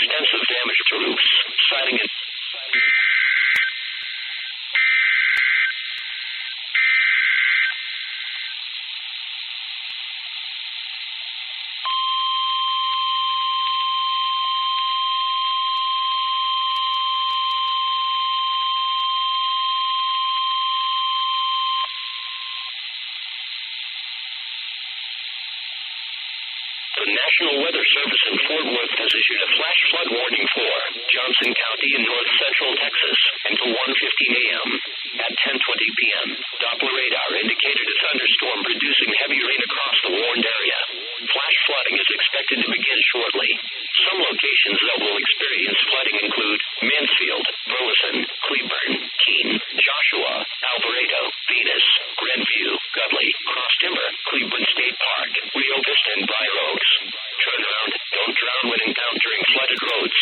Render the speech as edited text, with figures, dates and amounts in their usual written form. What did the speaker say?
extensive damage to roofs, siding, and the National Weather Service in Fort Worth has issued a flash flood warning for Johnson County in north central Texas until 1:15 a.m. At 10:20 p.m., Doppler radar indicated a thunderstorm producing heavy rain across the warned area. Flash flooding is expected to begin shortly. Some locations that will experience flooding include Mansfield, Burleson, Cleburne, Keene, Joshua, Alvarado, Venus, Grandview, Gudley, Cross Timber, Cleveland State Park, Rio Vista, and Briar Oaks. Turn around. Don't drown when encountered flooded roads.